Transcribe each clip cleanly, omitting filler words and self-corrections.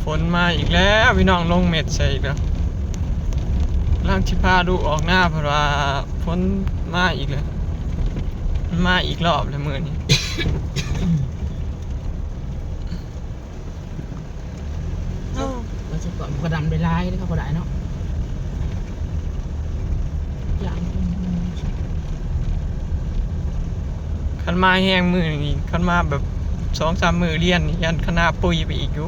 ฝนมาอีกแล้วพี่น้องลงเม็ดใส่อีกแล้วล่างชิพาดูออกหน้าเพราะว่าฝนมาอีกเลยมาอีกรอบเลยมื้อนี้ เราจะก่อนกระดำได้ลายได้เขาก็ได้เนาะอย่าง คันมาแห้งมื้อนี้คันมาแบบ2-3 มื้อเรียนนี่ยันคณะปุยไปอีกอยู่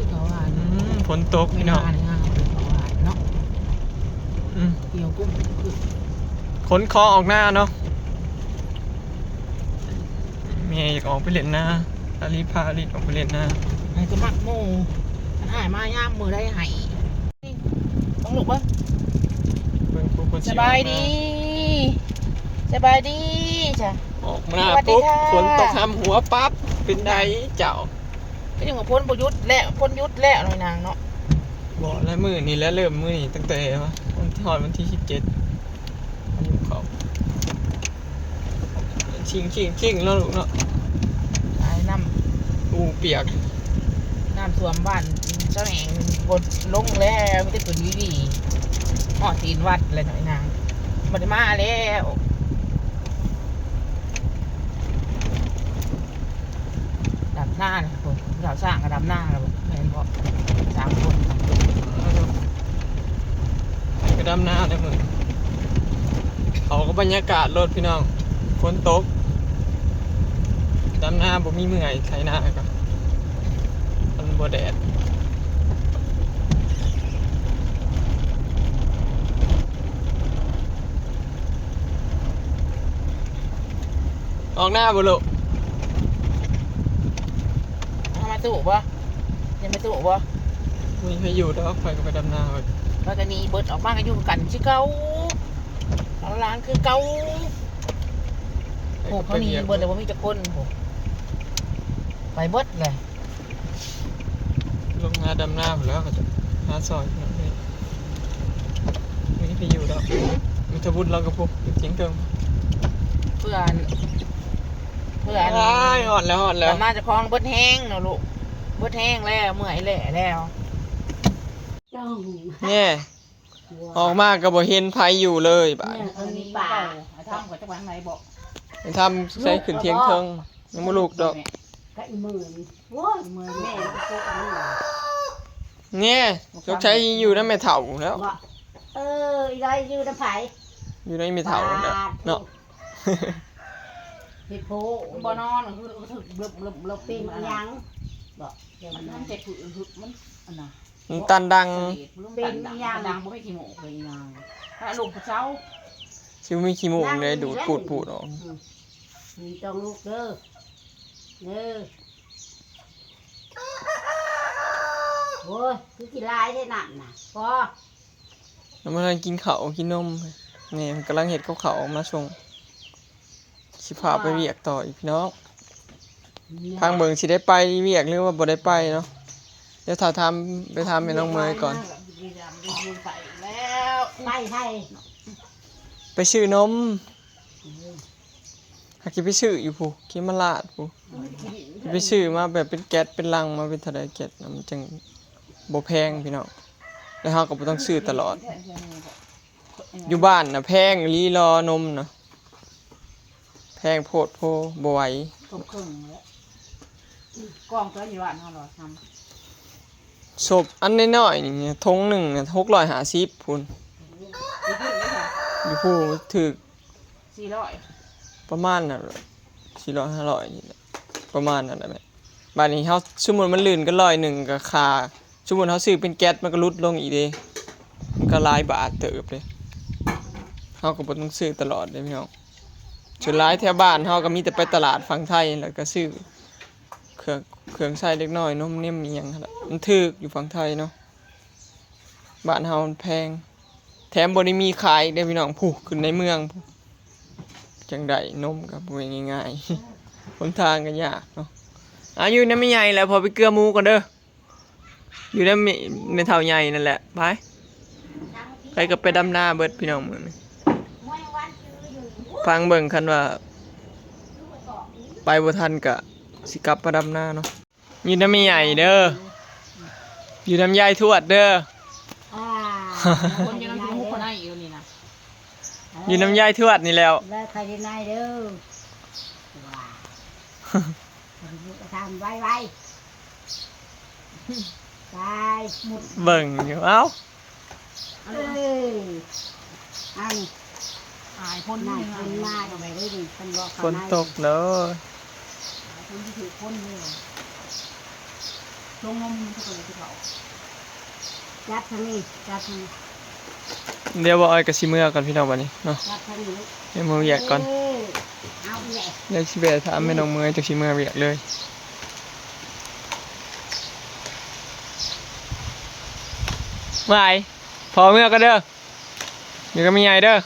เขาว่า ฝนตกพี่น้อง เขาว่าเนาะ อืม เกี่ยวกุ้ง ขนของออกหน้าเนาะเมียอยากออกไปเล่นหน้าอาลีพาอาลีออกไปเล่นหน้า ไอ้ก็มักโม่มันหายมาย่ามมือได้หายต้องหลบป่ะ เบิ่งผู้คน สบายดีสบายดีจ้ะ ออกมา สวัสดี ปุ๊บ ค่ะ ฝนตกทำหัวปั๊บเป็นไดเจ้า ก็ยังกับพ้นประยุทธ์และพ้นยุทธ์แล้วหน่อยนางเนาะ บอกแล้วมือนี่แล้วเริ่มมือนี่ตั้งแต่วันที่วันที่17อายุเขาชิงแล้วลูกเนาะ ไอ้น้ อูเปียก ำสวมบ้านเจ้าแหงบนลงแล้วไม่ได้ตัวดีหอดตีนวัดเลยหน่อยนางมันมาแล้วดับหน้าเลยผมเราสร้างกับดับหน้าเราเห็นเพราะ3 คน กระดำหน้าได้มือเขาก็บรรยากาศรถพี่น้องฝนตกดำหน้าบ่มีเมื่อยไถหน้าก็มันบ่แดดออกหน้าบ่ลูก ทำไมตู้ปะยังไม่ตู้ปะ มีใครอยู่แล้วไฟก็ไปดำนาเลย แล้วก็นี่เบิดออกมาก็อยู่กันชิเก้าเอาร้านคือเก้าโอ้เขานี่เบิดเลยว่ามีจะคนโหไปเบิดเลย ลงมาดำนาหมดแล้วก็จะหาซอยนั่นเองมีใครอยู่แล้วมีทบุญเรากับพวกเสียงเติม เพื่อน อ้ายหอดแล้ว แต่มาจะคลองเบิดแห้งเนาะลูกเบิดแห้งแล้วเมื่อยแหล่แล้ว เนี่ยออกมาก็บ่เห็นไผอยู่เลยบ่าย เออนี่ป่าทำกับจังหวัดไหนบอก ไปทำใส่ขึ้นเทียงเทิงยังบ่ลูกดอก ก็อีมือนี่โว้ยมือแม่ก็โกอันนี้ เนี่ยยกใช้อยู่นั่นแม่เฒ่าแล้ว ว่าอีไรอยู่น้ำไผ่ อยู่ในแม่เฒ่าแล้วเนาะ เฮ็ดโพ บ่นอนคือถึกเบลบ เป็นอิหยังบอก มันเจ็บผืนมันอันน่ะ มันตันดัง เป็นอย่างดังบ่ไม่ขี้โมกเลยนางถ้าลูกเจ้า ชิวมีขี้มูกเลยดูดปูดออก มีต้องลูกเด้อโอ้ยคือกินลายได้นั่นน่ะพอ แล้วมันกำลังกินข้าวกินนมนี่มันกำลังเห็ดข้าวมาส่งสิพาไปเวียกต่ออีกพี่น้องทางเบิ่งสิได้ไปเวียกหรือว่าบ่ได้ไปเนาะเดี๋ยวถ้าทำไปทำให้น้องเมย์ก่อน ไปแล้ว ไปให้ ไปซื้อนมหากไปซื้ออยู่ผู้คิดมาลาดผู้ไปซื้อมาแบบเป็นแก๊สเป็นลังมาเป็นเท่าใดแก๊สน่ะมันจังบ่แพงพี่น้องแล้วเฮาก็บ่ต้องซื้อตลอดอยู่บ้านน่ะแพงลีรอนมน่ะแพงโพดโพบ่ไหว ตบครึ่งแล้วกล้องตัวอยู่บ้านเฮาหรอทำ ศพอันน้อยๆนี่ทงหนึ่งน่ะ650พุ่น ดีขึ้นไหมคะ อยู่ผู้ถึก 400ประมาณน่ะ400 500นี่แหละประมาณนั้นแหละแม่บัดนี้เฮาสมมุติมันลื่นก็100ก็ค่าสมมุติเฮาซื้อเป็นแก๊สมันก็ลดลงอีกเด้มันก็หลายบาทเติบเด้เฮาก็บ่ต้องซื้อตลอดเด้พี่น้องส่วนหลายแถวบ้านเฮาก็มีแต่ไปตลาดฝั่งไทยแล้วก็ซื้อเครื่องใช้เล็กน้อยนมนิ่มอีหยังหั่นล่ะมันถูกอยู่ฝั่งไทยเนาะบ้านเฮามันแพงแถมบ่ได้มีขายเด้พี่น้องผู้ขึ้นในเมืองพู้จังได๋นมก็บ่ง่ายๆหนทางก็ยากเนาะอยู่นำแม่ใหญ่แล้วพอไปเกลือหมูก่อนเด้ออยู่นำแม่เฒ่าใหญ่นั่นแหละไปก็ไปดำนาเบิดพี่น้องมื้อนี้ฟังเบิ่งคันว่าไปบ่ทันก็ สิกลับมาดำหน้าเนาะอยู่น้ำใหญ่เด้ออยู่น้ำยายทวดเด้อ อ่า คนยังนั่งกินมุกคนได้อีกนี่นะ อยู่น้ำยายทวดนี่แล้ว แล้วใครจะนายเด้อว้าทำไวไปหมด เบิ่งอยู่เอ้า เอ้ยอัน อายคน น่า นี่ กินมากเอาไปเลยดิคนบอก ฝนตกเลย คนที่ถือคนนี่ลงงมทุกคนที่เขา จับทางนี้จับทางนี้ เดี๋ยวบ่อ้อยกับสิเมื่อก่อนพี่น้องวันนี้เนาะ จับทางนี้ เดี๋ยวมือแยกก่อน เอาแหละ เดี๋ยวสิแวะถามแม่น้องเมย์จากสิเมื่อเวียกเลยมาไอ้พอเมื่อก็เด้ออยู่กับแม่ใหญ่เด้อ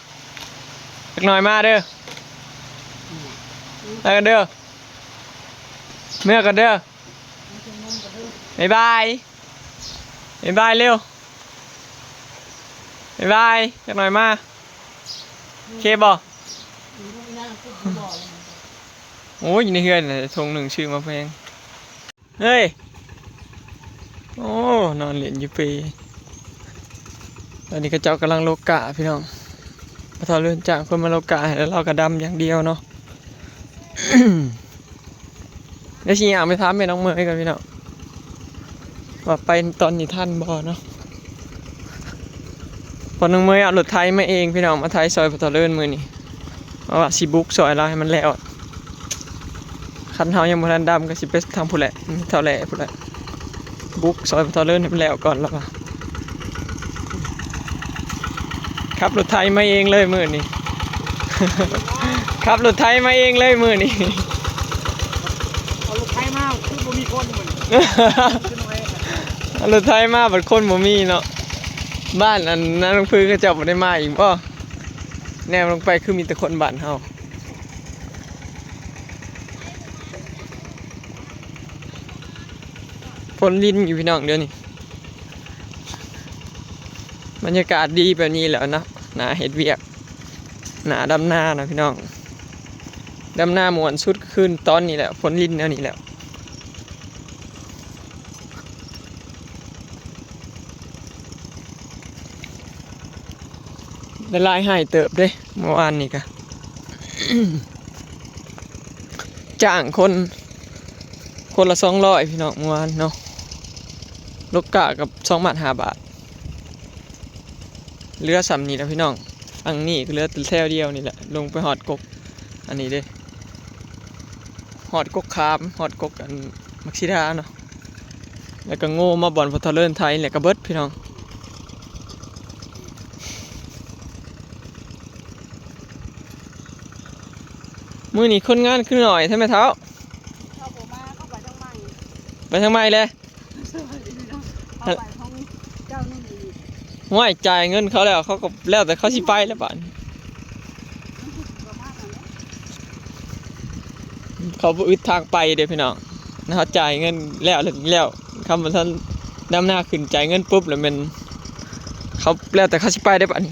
สักหน่อยมาเด้อแล้วกันเด้อเมื่อกันเด้อบ๊ายบายบ๊ายบายเร็วบ๊ายบายสักหน่อยมาโอเคบ่โอ้ยอยู่ในเฮือนน่ะทงหนึ่งชื่อมาแพงเฮ้ยโอ้นอนเล่นอยู่ปีตอนนี้ก็เจ้ากำลังโลกะพี่น้องพอทอเลื่อนจากคนมาโลกะแล้วเราก็ดำอย่างเดียวเนาะ แล้วชิอยากไปถามแม่น้องเมย์กันพี่น้องว่าไปตอนนี้ท่านบ่เนาะพอน้องเมย์เอารถไทยมาเองพี่น้องมาไทยซอยพอทอเลื่อนมือนี่ว่าสิบุกซอยเราให้มันแล้วคันเฮายังบ่ทันดำก็สิไปทางผู้แหละเท่าแหละผู้แหละบุกซอยพอทอเลื่อนให้มันแล้วก่อนแล้วป่ะขับรถไทยมาเองเลยมือนี่ ขับรถไทยมาเองเลยมือนี่ เอาลูกไข่มาคือบ่มีคนเหมือน รถไทยมาบัดคนบ่มีเนาะบ้านอันนั้นลงพื้นก็จะบ่ได้มาอีกบ่แนวลงไปคือมีแต่คนบ้านเฮาฝนลิ้นอยู่พี่น้องเดี๋ยวนี้บรรยากาศดีแบบนี้แล้วนะหนาเฮ็ดเวียกหนาดำหน้านะพี่น้องดำหน้าม่วนสุดขึ้นตอนนี้แหละฝนลิ้นแนวนี้แล้วได้ลายให้เติบเด้เมื่อวานนี่กะ จ้างคนละ200พี่น้องเมื่อวานเนาะลูกกะกับ2.5 บาทเรือสำนี่นะพี่น้องอังนี่ก็เรือแถวเดียวนี่แหละลงไปหอดกกอันนี้เด้หอดกกคามหอดกกอันมักซิดาเนาะแล้วก็โง่มาบ่อนพอทะเลินไทยแล้วก็เบิดพี่น้องมื้อนี้คนงานขึ้นหน่อยใช่ไหมเท้า เข้าผมมาเข้าไปทั้งใหม่ ไปทางไม้เลย เข้าไปห้องเจ้านุ่มดี ห้วยจ่ายเงินเขาแล้วเขาก็แล้วแต่เขาสิไปแล้วบ้านเขาบ่อึดทางไปเด้พี่น้องนะเขาจ่ายเงินแล้วคำว่าท่านดำหน้าขึ้นจ่ายเงินปุ๊บแล้วมันเขาแล้วแต่เขาสิไปได้บ้าน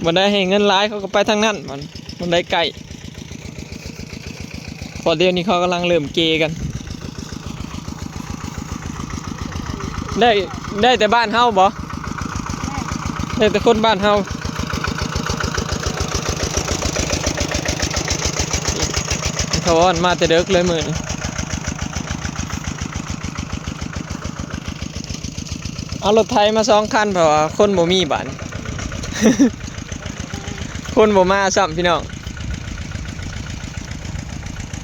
บ่ได้ให้เงินหลายเขาก็ไปทางนั้นมันได้ไกลพอเดี๋ยวนี้เขากำลังเริ่มเกกันได้แต่บ้านเฮาบ่ได้แต่คนบ้านเฮาเขาว่ามาแต่เด็กเลยมื้อนี้เอารถไถมา2 คันเพราะว่าคนบ่มีบ้าน คนบ่มาซ้ำพี่น้อง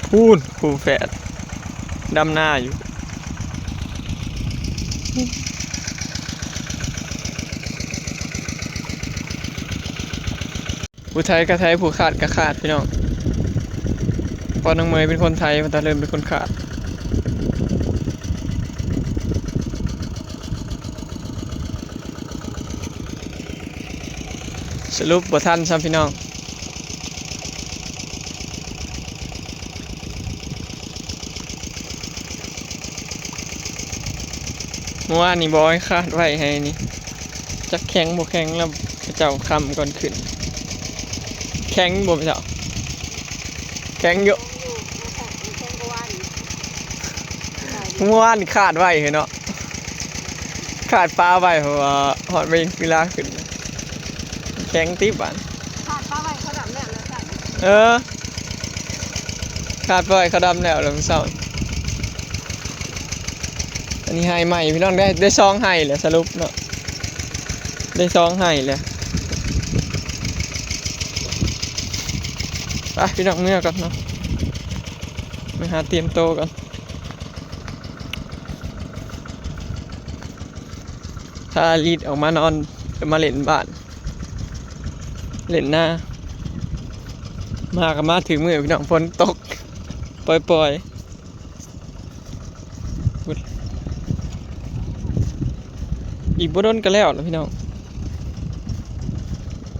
พูนคู่แฝดดำหน้าอยู่ผู้ไทยก็ไทยผู้ขาดก็ขาดพี่น้องพอน้องเมย์เป็นคนไทยมันตาเริ่มเป็นคนขาดสรุปบ่ทันซ้ำพี่น้องเมื่อวานนี่บอยคาดไว้ให้นี่จักแข็งบ่แข็งแล้วเจ้าคำก่อนขึ้นแข็งบ่เจ้าแข็งเยอะ เมื่อวานนี่ขาดไว้เนาะขาดปลาไว้เพราะว่าหอดไปเวลาขึ้นแข็งติ๊บอ่ะ ขาดปลาไว้เขาดำแล้วแล้วกัน ขาดไปเขาดำแล้วเราเศร้าอันนี้ไฮใหม่พี่น้องได้ซองไฮเลยสรุปเนาะได้ซองไฮเลยไปพี่น้องเมื่อกันเนาะไปหาเตรียมโตกันถ้ารีดออกมานอนจะมาเล่นบ้านเล่นหน้ามากับมาถึงมือพี่น้องฝนตกปล่อยอีกบ่โดนก็แล้วนะพี่น้อง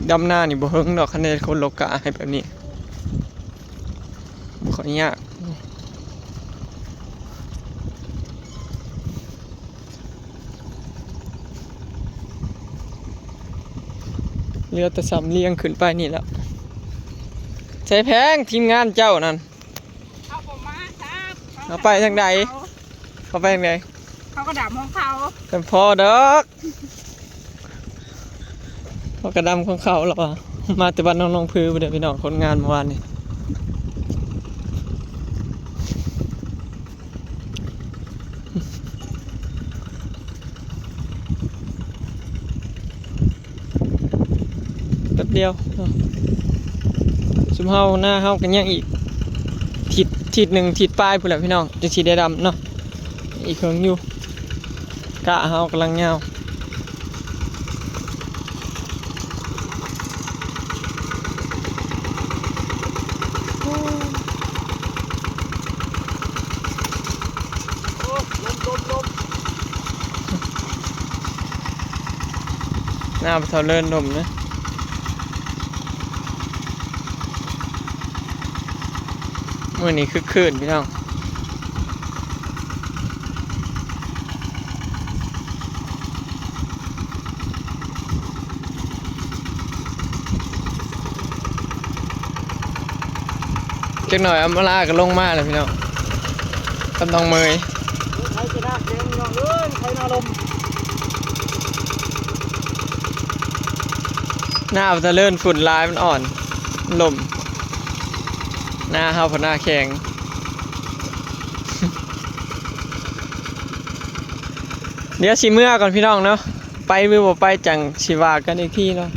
ดำหน้านี่บ่เฮิงดอกคะแนนคนโลกะให้แบบนี้บ่ค่อยยากเรือแต่สำเลียงขึ้นไปนี่แล้วใช้แพงทีมงานเจ้านั่น เอาผมมาครับ เอาไปทางใดเอาไปทางใด เขาก็ด่าของเขา แต่พอดอกพอกระดำของเขาหรอวะมาแต่บ้านน้องๆพื้นไปเดี๋ยวพี่น้องคนงานเมื่อวานนี่แป๊บเดียวชุมเฮาหน้าเฮากันยังอีกทิศหนึ่งทิศปลายไปแหละพี่น้องจะสีได้ดำเนาะอีกเครื่องอยู่กะเฮากำลังเงาหน้าเท่าเลินนมนะเมื่อนี้คือคืนพี่น้องจักหน่อยอัมลาก็ลงมาเลยพี่น้องกำลังเมย ใครจะได้เสียงน้องเอ้ยใครน่าลม หน้ามันจะเลื่อนฝุ่นลายมันอ่อนลมหน้าเฮาพอหน้าแข็ง เดี๋ยวสิเมื่อก่อนพี่น้องเนาะไปมือบ่ไปจังสิว่ากันอีกทีเนาะ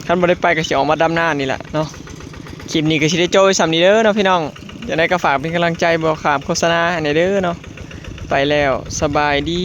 ท่านบ่ได้ไปก็สิออกมาดำหน้านี่แหละเนาะคลิปนี้ก็สิได้โจ้ยสำนี้เด้อเนาะพี่น้องจะได้ก็ฝากเป็นกำลังใจบ่ขามโฆษณาให้เด้อเนาะไปแล้วสบายดี